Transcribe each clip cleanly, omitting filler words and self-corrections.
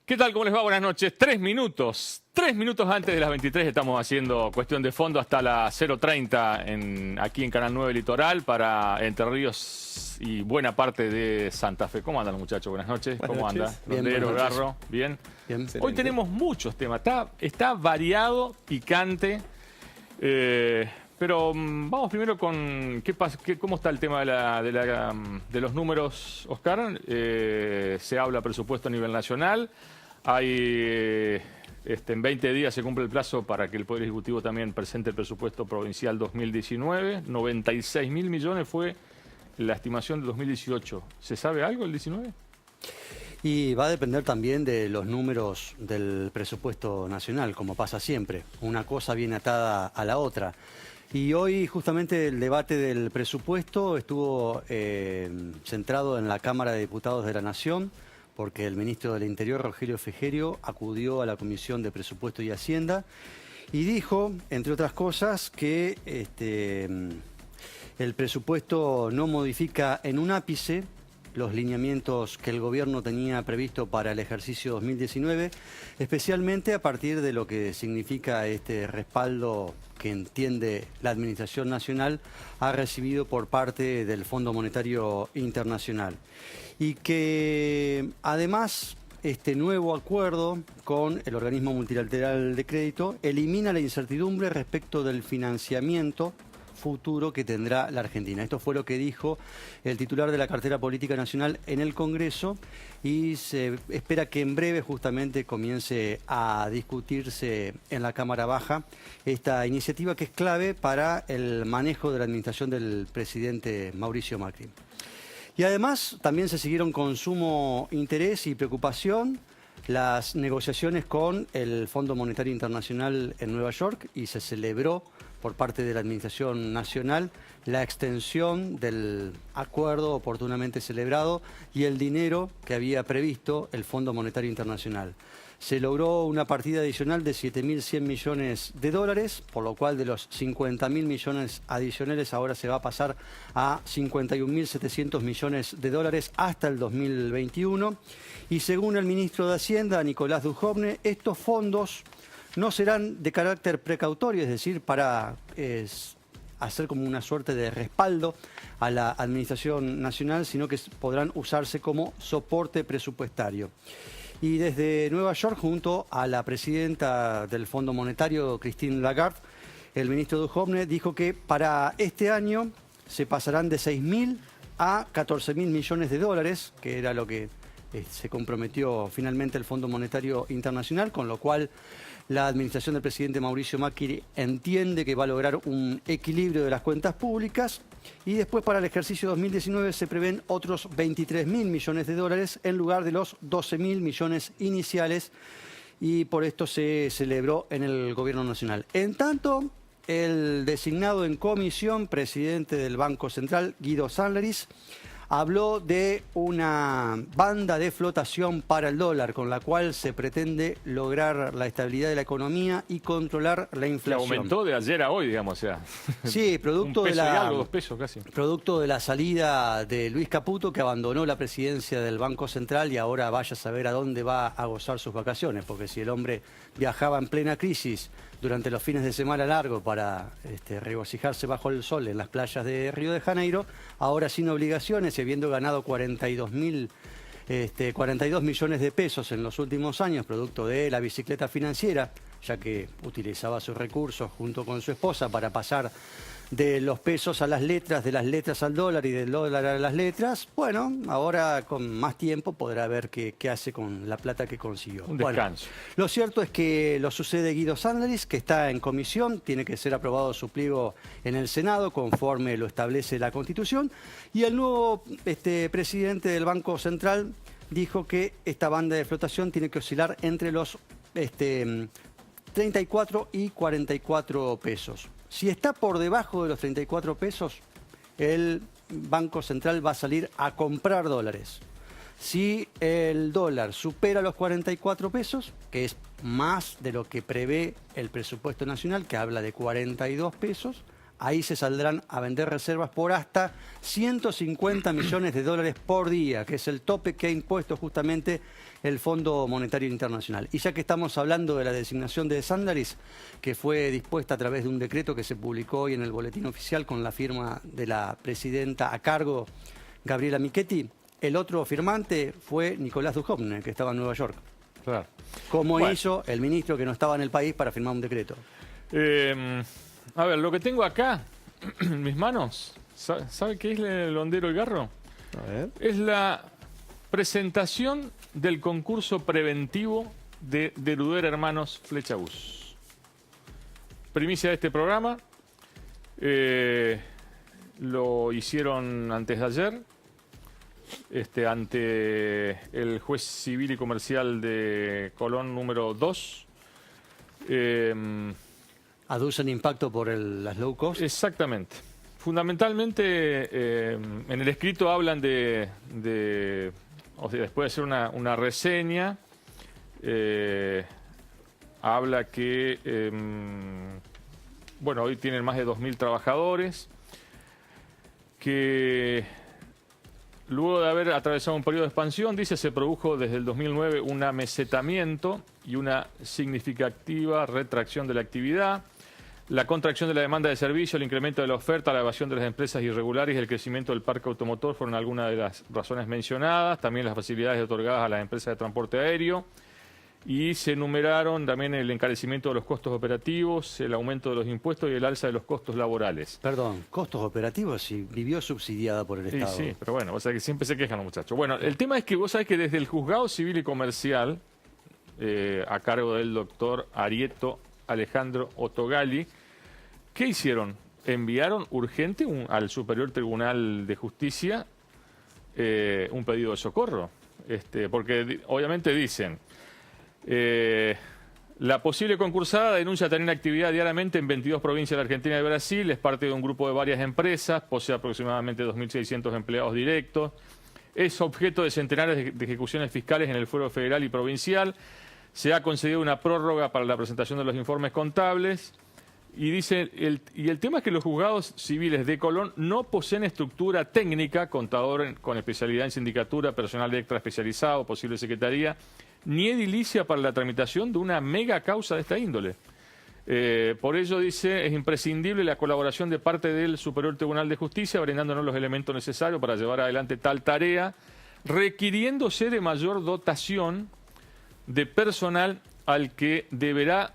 ¿Qué tal? ¿Cómo les va? Buenas noches. 3 minutos. 3 minutos antes de las 23 estamos haciendo Cuestión de Fondo hasta las 0:30 aquí en Canal 9 Litoral para Entre Ríos y buena parte de Santa Fe. ¿Cómo andan los muchachos? Buenas noches. Buenas ¿Cómo noches. anda? Bien, Rondero, buenas noches. Garro. ¿Bien? Bien. Hoy Excelente. tenemos muchos temas. Está variado, picante. Pero vamos primero con cómo está el tema de los números, Oscar. Se habla presupuesto a nivel nacional. Hay, en 20 días se cumple el plazo para que el Poder Ejecutivo también presente el presupuesto provincial 2019. 96.000 millones fue la estimación de 2018. ¿Se sabe algo el 19? Y va a depender también de los números del presupuesto nacional, como pasa siempre. Una cosa viene atada a la otra. Y hoy justamente el debate del presupuesto estuvo centrado en la Cámara de Diputados de la Nación, porque el ministro del Interior, Rogelio Frigerio, acudió a la Comisión de Presupuesto y Hacienda y dijo, entre otras cosas, que el presupuesto no modifica en un ápice los lineamientos que el gobierno tenía previsto para el ejercicio 2019, especialmente a partir de lo que significa este respaldo que entiende la Administración Nacional ha recibido por parte del Fondo Monetario Internacional. Y que además este nuevo acuerdo con el Organismo Multilateral de Crédito elimina la incertidumbre respecto del financiamiento futuro que tendrá la Argentina. Esto fue lo que dijo el titular de la Cartera Política Nacional en el Congreso y se espera que en breve justamente comience a discutirse en la Cámara Baja esta iniciativa que es clave para el manejo de la administración del presidente Mauricio Macri. Y además también se siguieron con sumo interés y preocupación las negociaciones con el Fondo Monetario Internacional en Nueva York y se celebró por parte de la Administración Nacional la extensión del acuerdo oportunamente celebrado y el dinero que había previsto el Fondo Monetario Internacional. Se logró una partida adicional de 7.100 millones de dólares, por lo cual de los 50.000 millones adicionales ahora se va a pasar a 51.700 millones de dólares hasta el 2021. Y según el ministro de Hacienda, Nicolás Dujovne, estos fondos no serán de carácter precautorio, es decir, para hacer como una suerte de respaldo a la Administración Nacional, sino que podrán usarse como soporte presupuestario. Y desde Nueva York, junto a la presidenta del Fondo Monetario, Christine Lagarde, el ministro Dujovne dijo que para este año se pasarán de 6.000 a 14.000 millones de dólares, que era lo que se comprometió finalmente el Fondo Monetario Internacional, con lo cual la administración del presidente Mauricio Macri entiende que va a lograr un equilibrio de las cuentas públicas y después para el ejercicio 2019 se prevén otros 23.000 millones de dólares en lugar de los 12.000 millones iniciales y por esto se celebró en el Gobierno Nacional. En tanto, el designado en comisión, presidente del Banco Central, Guido Sanleris, habló de una banda de flotación para el dólar, con la cual se pretende lograr la estabilidad de la economía y controlar la inflación. Que aumentó de ayer a hoy, digamos, o sea. Sí, producto un peso de y la, algo, 2 pesos casi. producto de la salida de Luis Caputo, que abandonó la presidencia del Banco Central y ahora vaya a saber a dónde va a gozar sus vacaciones, porque si el hombre viajaba en plena crisis durante los fines de semana largos para regocijarse bajo el sol en las playas de Río de Janeiro, ahora sin obligaciones y habiendo ganado 42 millones de pesos en los últimos años, producto de la bicicleta financiera, ya que utilizaba sus recursos junto con su esposa para pasar de los pesos a las letras, de las letras al dólar y del dólar a las letras. Bueno, ahora con más tiempo podrá ver qué hace con la plata que consiguió. Un descanso. Bueno, lo cierto es que lo sucede Guido Sanleris, que está en comisión, tiene que ser aprobado su pliego en el Senado conforme lo establece la Constitución, y el nuevo presidente del Banco Central dijo que esta banda de flotación tiene que oscilar entre los 34 y 44 pesos. Si está por debajo de los 34 pesos, el Banco Central va a salir a comprar dólares. Si el dólar supera los 44 pesos, que es más de lo que prevé el presupuesto nacional, que habla de 42 pesos, Ahí se saldrán a vender reservas por hasta 150 millones de dólares por día, que es el tope que ha impuesto justamente el Fondo Monetario Internacional. Y ya que estamos hablando de la designación de Sandaris, que fue dispuesta a través de un decreto que se publicó hoy en el Boletín Oficial con la firma de la presidenta a cargo, Gabriela Michetti, el otro firmante fue Nicolás Dujovne, que estaba en Nueva York. Claro. Como hizo el ministro que no estaba en el país para firmar un decreto. A ver, lo que tengo acá en mis manos, ¿sabe qué es el hondero y garro? A ver. Es la presentación del concurso preventivo de Deruder Hermanos Flechabús. Primicia de este programa. Lo hicieron antes de ayer. Ante el juez civil y comercial de Colón número 2. Aducen impacto por las low cost. Exactamente. Fundamentalmente, en el escrito hablan o sea, después de hacer una reseña, habla que, bueno, hoy tienen más de 2.000 trabajadores, que luego de haber atravesado un periodo de expansión, dice, se produjo desde el 2009 un amesetamiento y una significativa retracción de la actividad. La contracción de la demanda de servicio, el incremento de la oferta, la evasión de las empresas irregulares y el crecimiento del parque automotor fueron algunas de las razones mencionadas. También las facilidades otorgadas a las empresas de transporte aéreo. Y se enumeraron también el encarecimiento de los costos operativos, el aumento de los impuestos y el alza de los costos laborales. Perdón, costos operativos y vivió subsidiada por el Estado. Sí, pero bueno, o sea que siempre se quejan los muchachos. Bueno, el tema es que vos sabés que desde el Juzgado Civil y Comercial, a cargo del doctor Arieto Alejandro Otogali, ¿qué hicieron? Enviaron urgente al Superior Tribunal de Justicia un pedido de socorro. Porque obviamente dicen, la posible concursada denuncia tener actividad diariamente en 22 provincias de Argentina y de Brasil, es parte de un grupo de varias empresas, posee aproximadamente 2.600 empleados directos, es objeto de centenares de ejecuciones fiscales en el fuero federal y provincial. Se ha concedido una prórroga para la presentación de los informes contables y dice el tema es que los juzgados civiles de Colón no poseen estructura técnica, contador con especialidad en sindicatura, personal extra especializado, posible secretaría, ni edilicia para la tramitación de una mega causa de esta índole. Por ello, dice, es imprescindible la colaboración de parte del Superior Tribunal de Justicia, brindándonos los elementos necesarios para llevar adelante tal tarea, requiriéndose de mayor dotación de personal el que deberá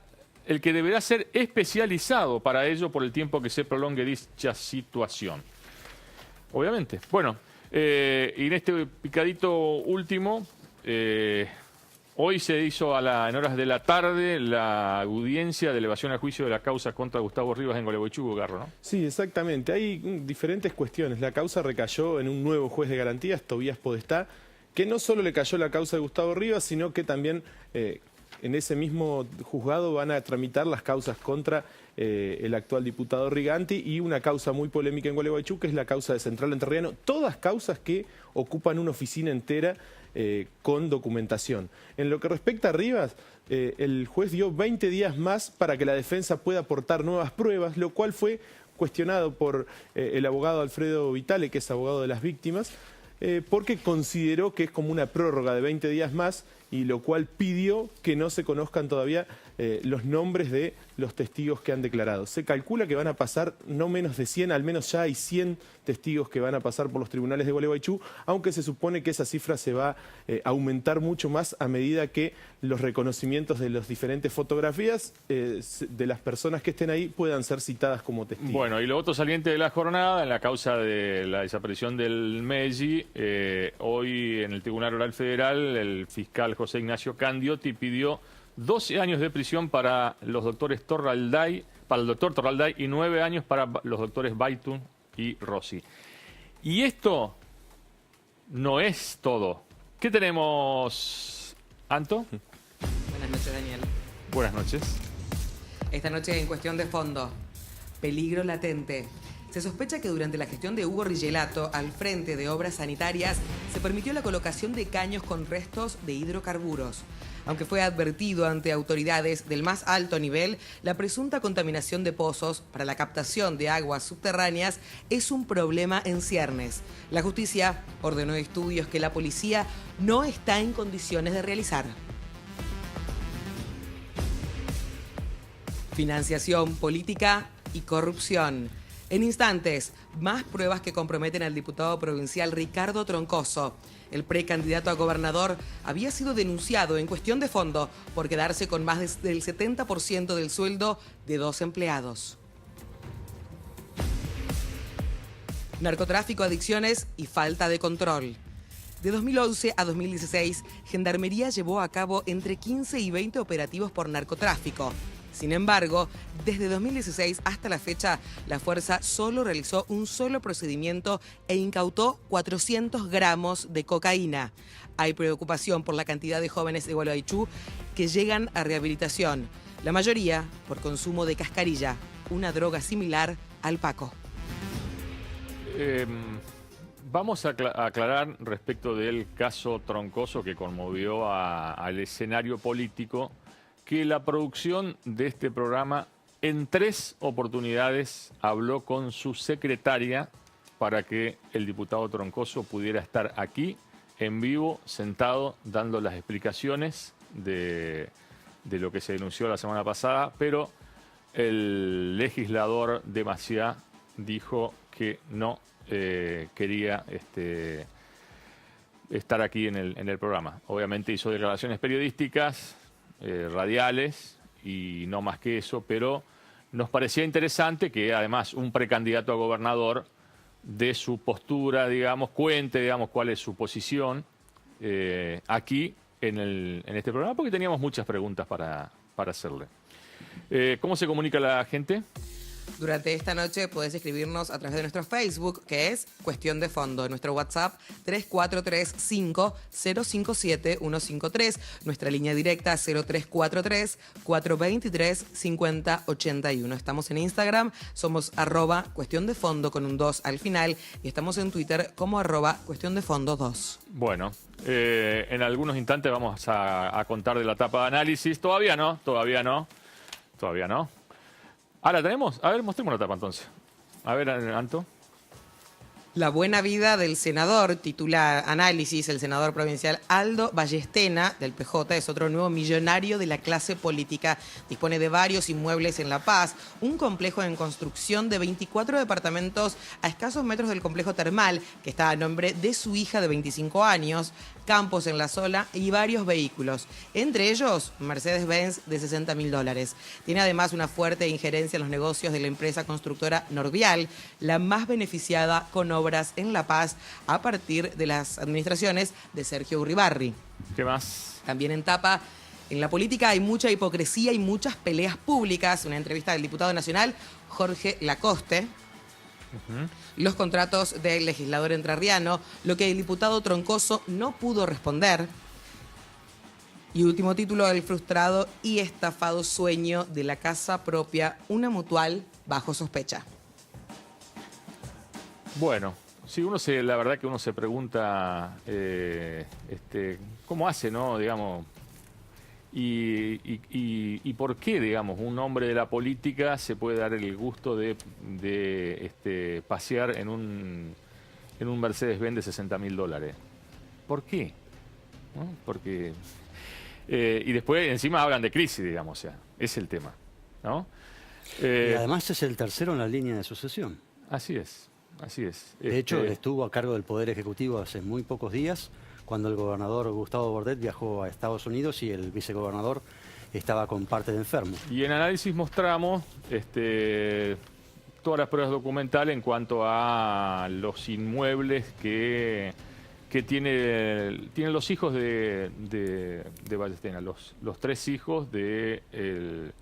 ser especializado para ello por el tiempo que se prolongue dicha situación. Obviamente. Bueno, y en este picadito último, hoy se hizo en horas de la tarde la audiencia de elevación a juicio de la causa contra Gustavo Rivas en Gualeguaychú, Garro, ¿no? Sí, exactamente. Hay diferentes cuestiones. La causa recayó en un nuevo juez de garantías, Tobías Podestá, que no solo le cayó la causa de Gustavo Rivas, sino que también en ese mismo juzgado van a tramitar las causas contra el actual diputado Riganti y una causa muy polémica en Gualeguaychú, que es la causa de Central Entrerriano. Todas causas que ocupan una oficina entera con documentación. En lo que respecta a Rivas, el juez dio 20 días más para que la defensa pueda aportar nuevas pruebas, lo cual fue cuestionado por el abogado Alfredo Vitale, que es abogado de las víctimas, porque consideró que es como una prórroga de 20 días más y lo cual pidió que no se conozcan todavía los nombres de los testigos que han declarado. Se calcula que van a pasar no menos de 100, al menos ya hay 100 testigos que van a pasar por los tribunales de Gualeguaychú, aunque se supone que esa cifra se va a aumentar mucho más a medida que los reconocimientos de las diferentes fotografías de las personas que estén ahí puedan ser citadas como testigos. Bueno, y lo otro saliente de la jornada, en la causa de la desaparición del Meggi, hoy en el Tribunal Oral Federal, el fiscal José Ignacio Candiotti pidió 12 años de prisión para los doctores Torralday, para el doctor Torralday y 9 años para los doctores Baitun y Rossi. Y esto no es todo. ¿Qué tenemos, Anto? Buenas noches, Daniel. Buenas noches. Esta noche en Cuestión de Fondo, peligro latente. Se sospecha que durante la gestión de Hugo Rigelato, al frente de obras sanitarias, se permitió la colocación de caños con restos de hidrocarburos. Aunque fue advertido ante autoridades del más alto nivel, la presunta contaminación de pozos para la captación de aguas subterráneas es un problema en ciernes. La justicia ordenó estudios que la policía no está en condiciones de realizar. Financiación política y corrupción. En instantes, más pruebas que comprometen al diputado provincial Ricardo Troncoso. El precandidato a gobernador había sido denunciado en cuestión de fondo por quedarse con más del 70% del sueldo de 2 empleados. Narcotráfico, adicciones y falta de control. De 2011 a 2016, Gendarmería llevó a cabo entre 15 y 20 operativos por narcotráfico. Sin embargo, desde 2016 hasta la fecha, la fuerza solo realizó un solo procedimiento e incautó 400 gramos de cocaína. Hay preocupación por la cantidad de jóvenes de Gualeguaychú que llegan a rehabilitación, la mayoría por consumo de cascarilla, una droga similar al paco. Vamos a aclarar respecto del caso Troncoso que conmovió al escenario político, que la producción de este programa en 3 oportunidades habló con su secretaria para que el diputado Troncoso pudiera estar aquí en vivo, sentado, dando las explicaciones de lo que se denunció la semana pasada, pero el legislador de Maciá dijo que no quería estar aquí en el programa. Obviamente hizo declaraciones periodísticas, radiales y no más que eso, pero nos parecía interesante que además un precandidato a gobernador de su postura, digamos, cuente, digamos, cuál es su posición aquí en este programa, porque teníamos muchas preguntas para hacerle. ¿Cómo se comunica la gente? Durante esta noche podés escribirnos a través de nuestro Facebook, que es Cuestión de Fondo. Nuestro WhatsApp 3435-057-153. Nuestra línea directa 0343-423-5081. Estamos en Instagram, somos @Cuestión de Fondo con un 2 al final. Y estamos en Twitter como @Cuestión de Fondo 2. Bueno, en algunos instantes vamos a contar de la etapa de análisis. Todavía no. ¿Ah, la tenemos? A ver, mostremos la tapa entonces. A ver, Anto. La buena vida del senador, titula Análisis, el senador provincial Aldo Ballestena, del PJ, es otro nuevo millonario de la clase política. Dispone de varios inmuebles en La Paz, un complejo en construcción de 24 departamentos a escasos metros del complejo termal, que está a nombre de su hija de 25 años, campos en La Sola y varios vehículos, entre ellos Mercedes-Benz de $60.000. Tiene además una fuerte injerencia en los negocios de la empresa constructora Norvial, la más beneficiada con obras en La Paz a partir de las administraciones de Sergio Uribarri. ¿Qué más? También en tapa, en la política hay mucha hipocresía y muchas peleas públicas. Una entrevista del diputado nacional Jorge Lacoste. Los contratos del legislador entrerriano, lo que el diputado Troncoso no pudo responder. Y último título, el frustrado y estafado sueño de la casa propia, una mutual bajo sospecha. Bueno, sí, la verdad que uno se pregunta cómo hace, ¿no? Digamos, y por qué, digamos, un hombre de la política se puede dar el gusto de pasear en un Mercedes-Benz de $60.000. ¿Por qué? ¿No? Porque y después encima hablan de crisis, digamos, o sea, es el tema, ¿no? Y además es el tercero en la línea de sucesión. Así es. Así es. De hecho, estuvo a cargo del Poder Ejecutivo hace muy pocos días, cuando el gobernador Gustavo Bordet viajó a Estados Unidos y el vicegobernador estaba con parte de enfermo. Y en análisis mostramos todas las pruebas documentales en cuanto a los inmuebles que tienen los hijos de Ballestena, los 3 hijos del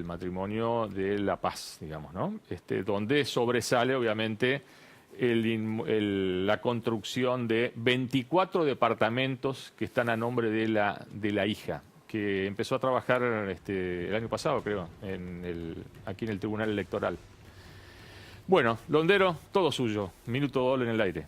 matrimonio de La Paz, digamos, ¿no? Donde sobresale, obviamente, la construcción de 24 departamentos que están a nombre de la hija, que empezó a trabajar el año pasado, creo, aquí en el Tribunal Electoral. Bueno, Londero, todo suyo. Minuto gol en el aire.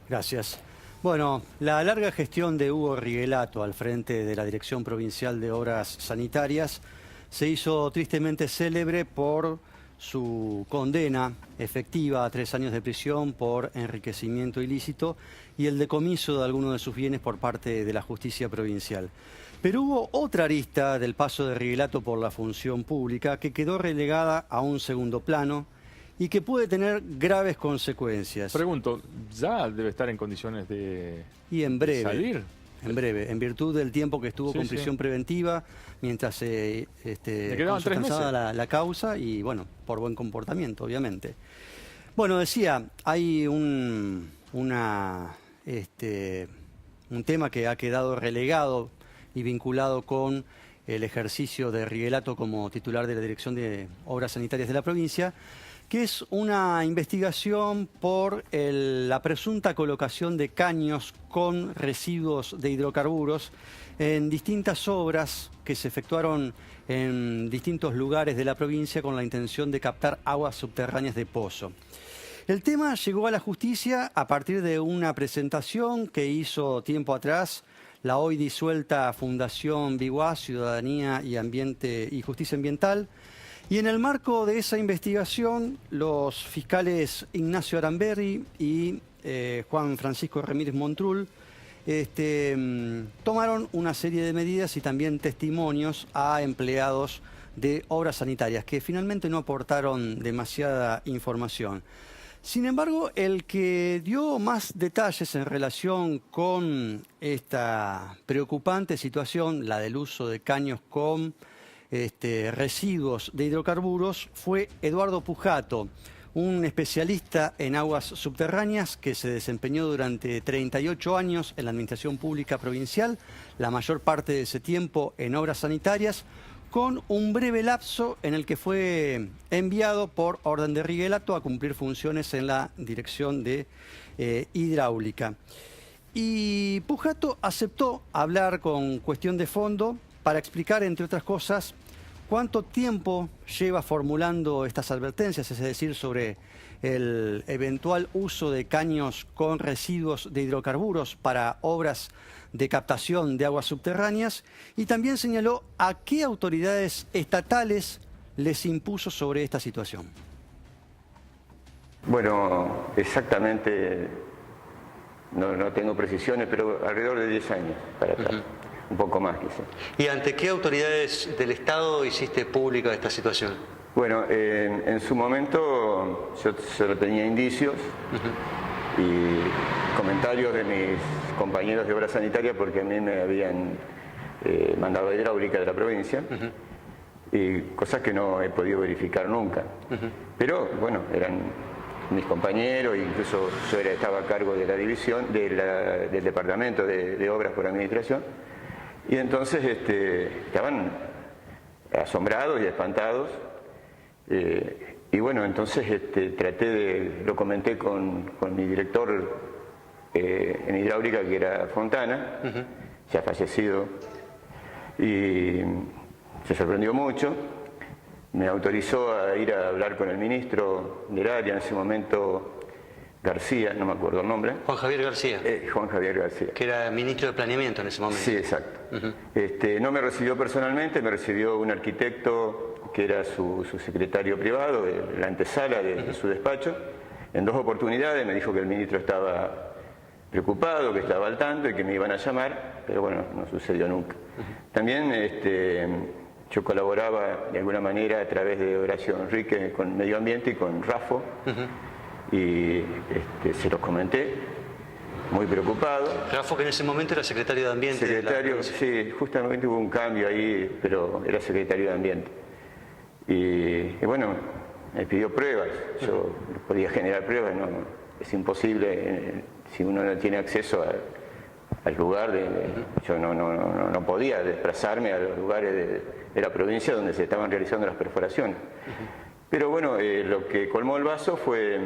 Gracias. Bueno, la larga gestión de Hugo Riguelato al frente de la Dirección Provincial de Obras Sanitarias se hizo tristemente célebre por su condena efectiva a 3 años de prisión por enriquecimiento ilícito y el decomiso de algunos de sus bienes por parte de la justicia provincial. Pero hubo otra arista del paso de Riguelato por la función pública que quedó relegada a un segundo plano y que puede tener graves consecuencias. Pregunto, ¿ya debe estar en condiciones de en breve salir? En breve, en virtud del tiempo que estuvo con prisión preventiva, mientras se consustanciaba la causa y, bueno, por buen comportamiento, obviamente. Bueno, decía, hay un tema que ha quedado relegado y vinculado con el ejercicio de Riguelato como titular de la Dirección de Obras Sanitarias de la provincia, que es una investigación por la presunta colocación de caños con residuos de hidrocarburos en distintas obras que se efectuaron en distintos lugares de la provincia con la intención de captar aguas subterráneas de pozo. El tema llegó a la justicia a partir de una presentación que hizo tiempo atrás la hoy disuelta Fundación Biguá, Ciudadanía y Justicia Ambiental. Y en el marco de esa investigación, los fiscales Ignacio Aramberri y Juan Francisco Ramírez Montrul tomaron una serie de medidas y también testimonios a empleados de obras sanitarias que finalmente no aportaron demasiada información. Sin embargo, el que dio más detalles en relación con esta preocupante situación, la del uso de caños con residuos de hidrocarburos, fue Eduardo Pujato, un especialista en aguas subterráneas que se desempeñó durante 38 años en la Administración Pública Provincial, la mayor parte de ese tiempo en obras sanitarias, con un breve lapso en el que fue enviado por orden de Riguelato a cumplir funciones en la Dirección de Hidráulica. Y Pujato aceptó hablar con Cuestión de Fondo para explicar, entre otras cosas, cuánto tiempo lleva formulando estas advertencias, es decir, sobre el eventual uso de caños con residuos de hidrocarburos para obras de captación de aguas subterráneas, y también señaló a qué autoridades estatales les impuso sobre esta situación. Bueno, exactamente no tengo precisiones, pero alrededor de 10 años para acá. Un poco más, quizás. ¿Y ante qué autoridades del Estado hiciste pública esta situación? Bueno, en su momento yo solo tenía indicios y comentarios de mis compañeros de obra sanitaria, porque a mí me habían mandado a hidráulica de la provincia, y cosas que no he podido verificar nunca. Pero bueno, eran mis compañeros, incluso yo estaba a cargo de la división, del departamento de obras por administración. Y entonces estaban asombrados y espantados. Y bueno, entonces lo comenté con mi director en hidráulica, que era Fontana, ya fallecido, y se sorprendió mucho. Me autorizó a ir a hablar con el ministro del área en ese momento, García, no me acuerdo el nombre. Juan Javier García. Juan Javier García. Que era ministro de Planeamiento en ese momento. Sí, exacto. No me recibió personalmente, me recibió un arquitecto que era su secretario privado, la antesala de su despacho. En 2 oportunidades me dijo que el ministro estaba preocupado, que estaba al tanto y que me iban a llamar, pero bueno, no sucedió nunca. También yo colaboraba de alguna manera a través de Horacio Enrique con Medio Ambiente y con RAFO. Y se los comenté, muy preocupado. Rafo, que en ese momento era secretario de Ambiente. Secretario, sí, justamente hubo un cambio ahí, pero era secretario de Ambiente. Y bueno, me pidió pruebas, yo podía generar pruebas, no, es imposible, si uno no tiene acceso al lugar, yo no podía desplazarme a los lugares de la provincia donde se estaban realizando las perforaciones. Pero bueno, lo que colmó el vaso fue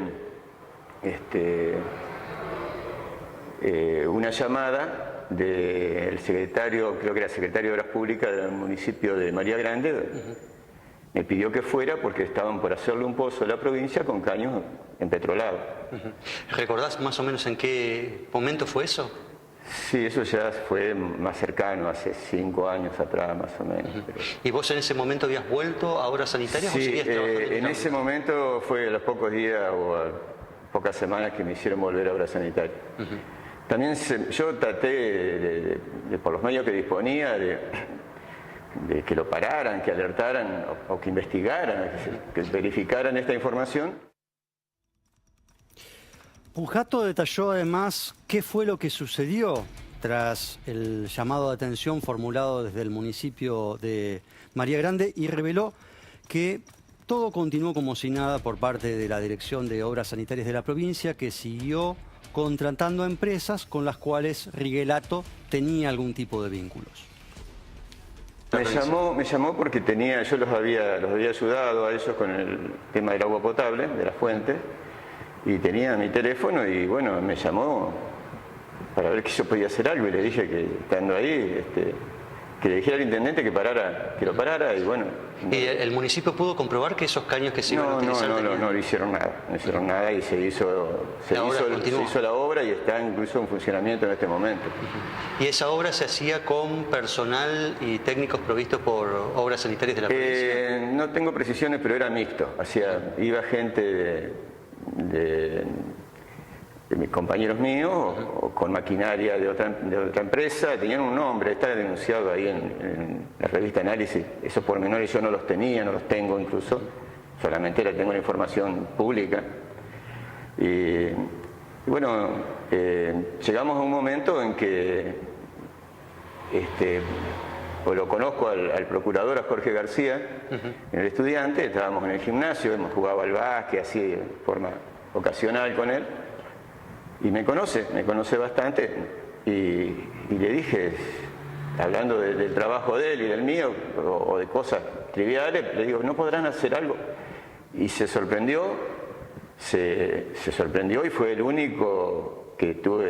una llamada del secretario, creo que era secretario de Obras Públicas del municipio de María Grande, me pidió que fuera porque estaban por hacerle un pozo a la provincia con caños empetrolados. ¿Recordás más o menos en qué momento fue eso? Sí, eso ya fue más cercano, hace 5 años atrás más o menos. Pero... ¿Y vos en ese momento habías vuelto a Obras Sanitarias o Sí, seguías trabajando en ese momento fue a los pocos días o a pocas semanas que me hicieron volver a Obras Sanitarias. También yo traté, por los medios que disponía, de que lo pararan, que alertaran o que investigaran, que verificaran esta información. Pujato detalló además qué fue lo que sucedió tras el llamado de atención formulado desde el municipio de María Grande y reveló que todo continuó como si nada por parte de la Dirección de Obras Sanitarias de la provincia, que siguió contratando a empresas con las cuales Rigelato tenía algún tipo de vínculos. Me llamó porque yo los había ayudado a ellos con el tema del agua potable, de la fuente, y tenía mi teléfono y bueno, me llamó para ver que yo podía hacer algo y le dije que estando ahí, que le dijera al intendente que lo parara y bueno. ¿Y el municipio pudo comprobar que esos caños que se iban a utilizar? No hicieron nada, y se hizo la obra y está incluso en funcionamiento en este momento. ¿Y esa obra se hacía con personal y técnicos provistos por Obras Sanitarias de la provincia? No tengo precisiones, pero era mixto, iba gente de mis compañeros míos o con maquinaria de otra empresa, tenían un nombre, está denunciado ahí en la revista Análisis. Esos pormenores yo no los tengo incluso, solamente tengo la información pública. Y bueno, llegamos a un momento en que lo conozco al procurador, a Jorge García, en el Estudiante, estábamos en el gimnasio, hemos jugado al básquet así de forma ocasional con él. Y me conoce bastante y le dije, hablando del trabajo de él y del mío, o de cosas triviales, le digo, ¿no podrán hacer algo? Y se sorprendió y fue el único que tuvo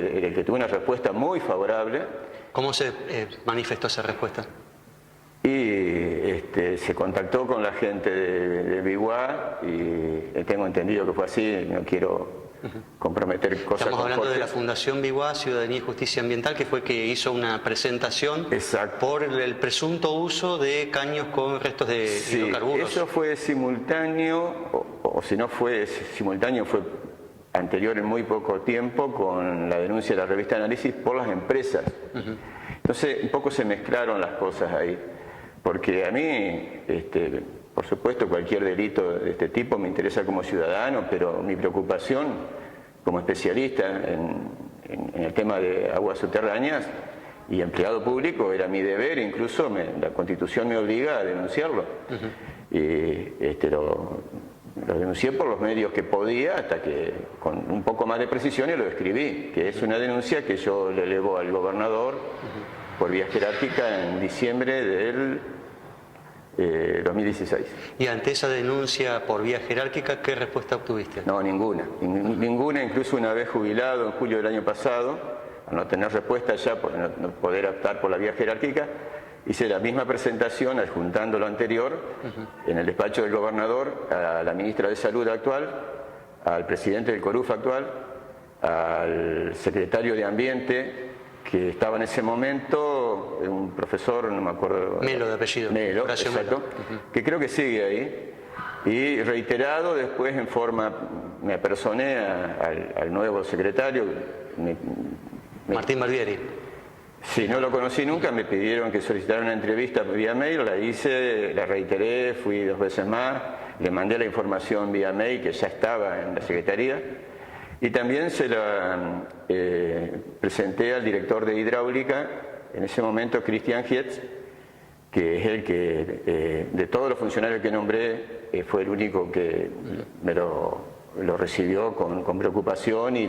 una respuesta muy favorable. ¿Cómo se manifestó esa respuesta? Y se contactó con la gente de Biguá y tengo entendido que fue así, no quiero comprometer cosas. Estamos hablando de la Fundación Biguá, Ciudadanía y Justicia Ambiental, que fue que hizo una presentación por el presunto uso de caños con restos de hidrocarburos. Eso fue simultáneo, o si no fue simultáneo, fue anterior en muy poco tiempo con la denuncia de la revista Análisis por las empresas. Entonces un poco se mezclaron las cosas ahí, porque a mí, por supuesto, cualquier delito de este tipo me interesa como ciudadano, pero mi preocupación como especialista en el tema de aguas subterráneas y empleado público era mi deber, incluso la Constitución me obliga a denunciarlo. Y lo denuncié por los medios que podía, hasta que con un poco más de precisiones lo escribí, que es una denuncia que yo le elevo al gobernador por vía jerárquica en diciembre del 2016. ¿Y ante esa denuncia por vía jerárquica, qué respuesta obtuviste? No, ninguna, incluso una vez jubilado en julio del año pasado, al no tener respuesta ya por no poder optar por la vía jerárquica, hice la misma presentación adjuntando lo anterior en el despacho del gobernador a la ministra de Salud actual, al presidente del CORUF actual, al secretario de Ambiente, que estaba en ese momento, un profesor, no me acuerdo. Melo de apellido. Melo, exacto, que creo que sigue ahí. Y reiterado después me apersoné al nuevo secretario. Martín Barbieri. Sí, no lo conocí nunca, me pidieron que solicitara una entrevista vía mail, la hice, la reiteré, fui 2 veces más, le mandé la información vía mail que ya estaba en la Secretaría y también se la presenté al director de Hidráulica, en ese momento Cristian Hietz, que es el que, de todos los funcionarios que nombré, fue el único que me lo recibió con preocupación y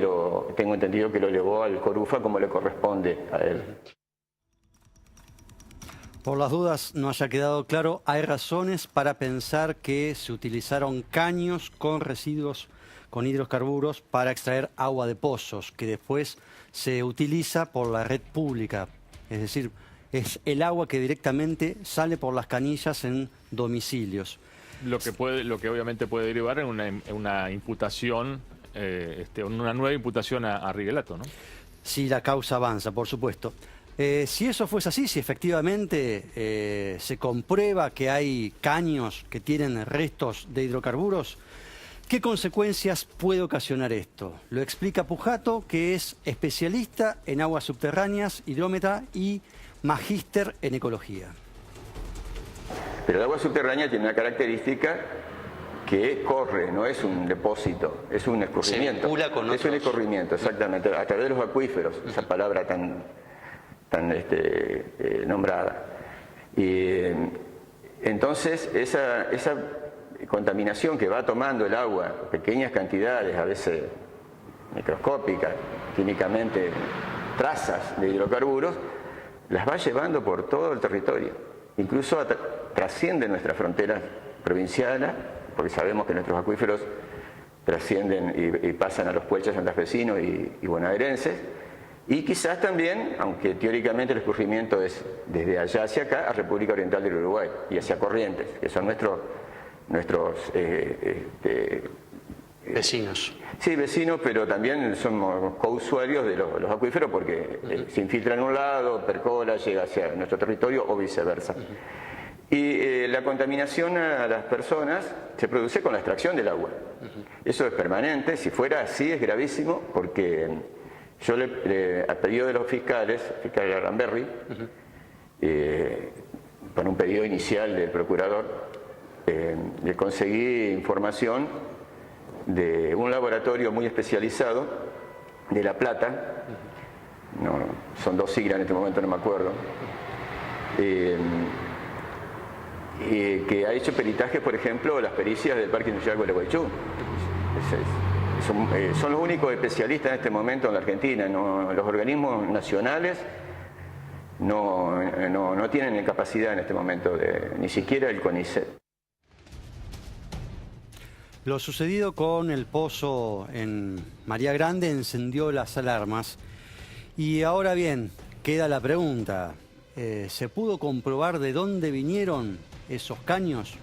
tengo entendido que lo llevó al CORUFA como le corresponde a él. Por las dudas no haya quedado claro, hay razones para pensar que se utilizaron caños con residuos con hidrocarburos para extraer agua de pozos, que después se utiliza por la red pública. Es decir, es el agua que directamente sale por las canillas en domicilios. lo que obviamente puede derivar en una imputación, una nueva imputación a Righelotto, ¿no? Si la causa avanza, por supuesto. Si eso fuese así, si efectivamente se comprueba que hay caños que tienen restos de hidrocarburos, ¿qué consecuencias puede ocasionar esto? Lo explica Pujato, que es especialista en aguas subterráneas, hidrómetra y magíster en ecología. Pero el agua subterránea tiene una característica que corre, no es un depósito, es un escurrimiento. Se vincula con es un otros. escurrimiento, exactamente, a través de los acuíferos, esa palabra tan nombrada. Y entonces esa contaminación que va tomando el agua, pequeñas cantidades, a veces microscópicas, químicamente trazas de hidrocarburos, las va llevando por todo el territorio. Incluso trasciende nuestras fronteras provinciales, porque sabemos que nuestros acuíferos trascienden y pasan a los puelches santafesinos y bonaerenses. Y quizás también, aunque teóricamente el escurrimiento es desde allá hacia acá, a República Oriental del Uruguay y hacia Corrientes, que son nuestros Vecinos. Sí, vecinos, pero también somos cousuarios de los acuíferos porque se infiltra en un lado, percola, llega hacia nuestro territorio o viceversa. Y la contaminación a las personas se produce con la extracción del agua. Eso es permanente, si fuera así es gravísimo porque yo a pedido de los fiscales, fiscal Aranberry, con un pedido inicial del procurador, le conseguí información de un laboratorio muy especializado de La Plata, no, son dos siglas en este momento, no me acuerdo, que ha hecho peritajes, por ejemplo, las pericias del Parque Industrial Gualeguaychú. Son los únicos especialistas en este momento en la Argentina. Los organismos nacionales no tienen capacidad en este momento, ni siquiera el CONICET. Lo sucedido con el pozo en María Grande encendió las alarmas. Y ahora bien, queda la pregunta, ¿se pudo comprobar de dónde vinieron esos caños?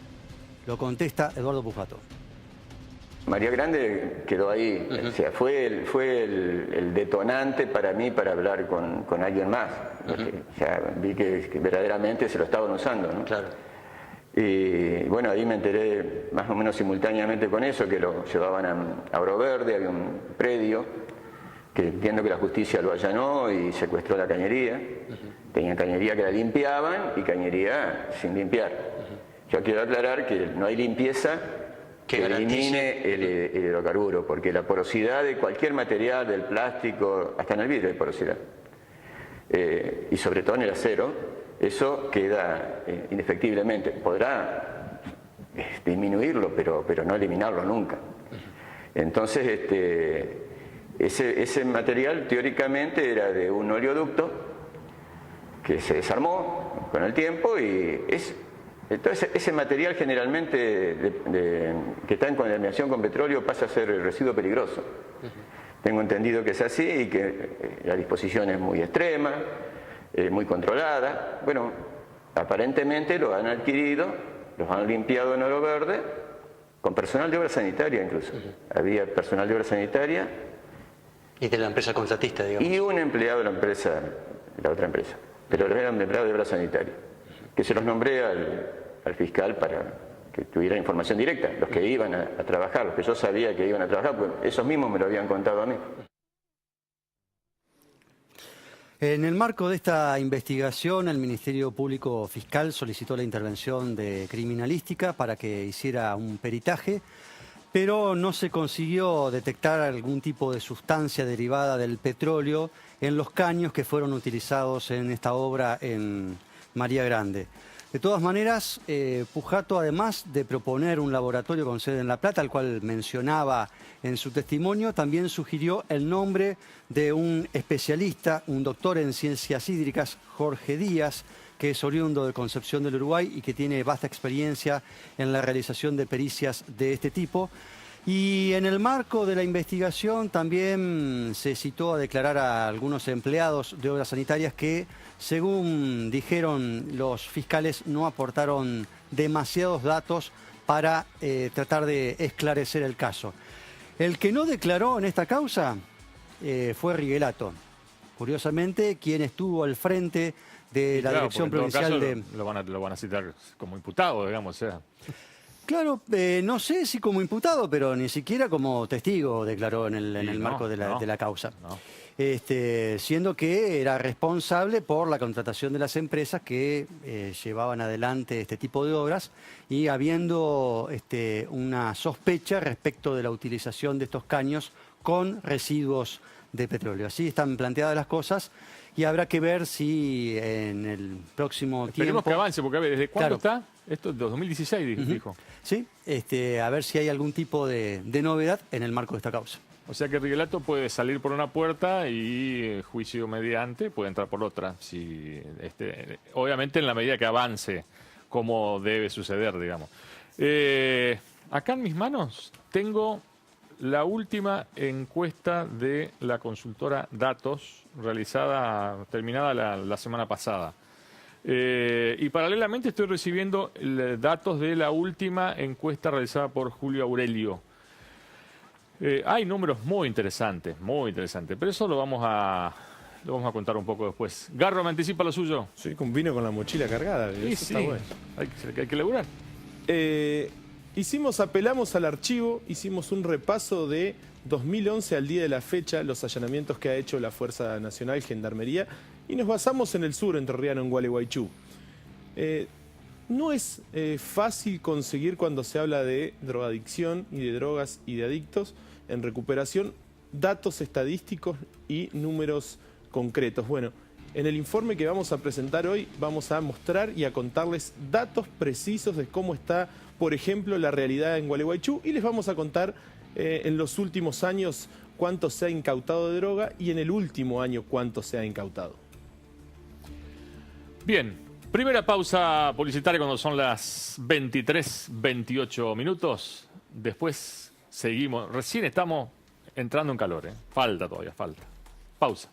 Lo contesta Eduardo Pujato. María Grande quedó ahí, o sea, fue el detonante para mí para hablar con alguien más. O sea, vi que verdaderamente se lo estaban usando, ¿no? Claro. Y bueno, ahí me enteré más o menos simultáneamente con eso, que lo llevaban a Oro Verde, había un predio, que entiendo que la justicia lo allanó y secuestró la cañería. Tenían cañería que la limpiaban y cañería sin limpiar. Yo quiero aclarar que no hay limpieza que elimine el hidrocarburo, porque la porosidad de cualquier material, del plástico, hasta en el vidrio hay porosidad, y sobre todo en el acero, eso queda indefectiblemente. Podrá disminuirlo, pero no eliminarlo nunca. Entonces, ese material teóricamente era de un oleoducto que se desarmó con el tiempo y entonces ese material generalmente que está en contaminación con petróleo pasa a ser residuo peligroso. Tengo entendido que es así y que la disposición es muy extrema, muy controlada. Bueno, aparentemente lo han adquirido, los han limpiado en Oro Verde, con personal de obra sanitaria incluso. Había personal de obra sanitaria. Y de la empresa contratista, digamos. Y un empleado de la empresa, de la otra empresa, pero era un empleado de obra sanitaria, que se los nombré al fiscal para que tuviera información directa, los que iban a trabajar, los que yo sabía que iban a trabajar, pues esos mismos me lo habían contado a mí. En el marco de esta investigación, el Ministerio Público Fiscal solicitó la intervención de Criminalística para que hiciera un peritaje, pero no se consiguió detectar algún tipo de sustancia derivada del petróleo en los caños que fueron utilizados en esta obra en María Grande. De todas maneras, Pujato, además de proponer un laboratorio con sede en La Plata, al cual mencionaba en su testimonio, también sugirió el nombre de un especialista, un doctor en ciencias hídricas, Jorge Díaz, que es oriundo de Concepción del Uruguay y que tiene vasta experiencia en la realización de pericias de este tipo. Y en el marco de la investigación también se citó a declarar a algunos empleados de obras sanitarias que, según dijeron los fiscales, no aportaron demasiados datos para tratar de esclarecer el caso. El que no declaró en esta causa fue Riguelato. Curiosamente, quien estuvo al frente de la Dirección Provincial de... Lo van a citar como imputado, digamos, o sea. Claro, no sé si como imputado, pero ni siquiera como testigo declaró en el marco de la causa. No. Siendo que era responsable por la contratación de las empresas que llevaban adelante este tipo de obras y habiendo una sospecha respecto de la utilización de estos caños con residuos de petróleo. Así están planteadas las cosas y habrá que ver si en el próximo Esperemos tiempo... que avance, porque a ver, ¿desde cuándo Claro. está? Esto es de 2016, dijo. Sí, a ver si hay algún tipo de novedad en el marco de esta causa. O sea que Riguelato puede salir por una puerta y juicio mediante puede entrar por otra. Si, obviamente en la medida que avance, como debe suceder, digamos. Acá en mis manos tengo la última encuesta de la consultora Datos, terminada la semana pasada. Y paralelamente estoy recibiendo datos de la última encuesta realizada por Julio Aurelio. Hay números muy interesantes, pero eso lo vamos a contar un poco después. Garro, ¿me anticipa lo suyo? Sí, vino con la mochila cargada. Sí, eso está bueno. Hay que laburar. Apelamos al archivo, hicimos un repaso de 2011 al día de la fecha, los allanamientos que ha hecho la Fuerza Nacional, Gendarmería, y nos basamos en el sur entrerriano, en Gualeguaychú. No es fácil conseguir cuando se habla de drogadicción y de drogas y de adictos en recuperación datos estadísticos y números concretos. Bueno, en el informe que vamos a presentar hoy vamos a mostrar y a contarles datos precisos de cómo está, por ejemplo, la realidad en Gualeguaychú y les vamos a contar en los últimos años cuánto se ha incautado de droga y en el último año cuánto se ha incautado. Bien, primera pausa publicitaria cuando son las 23:28 minutos. Después seguimos. Recién estamos entrando en calor, ¿eh? Falta todavía, falta. Pausa.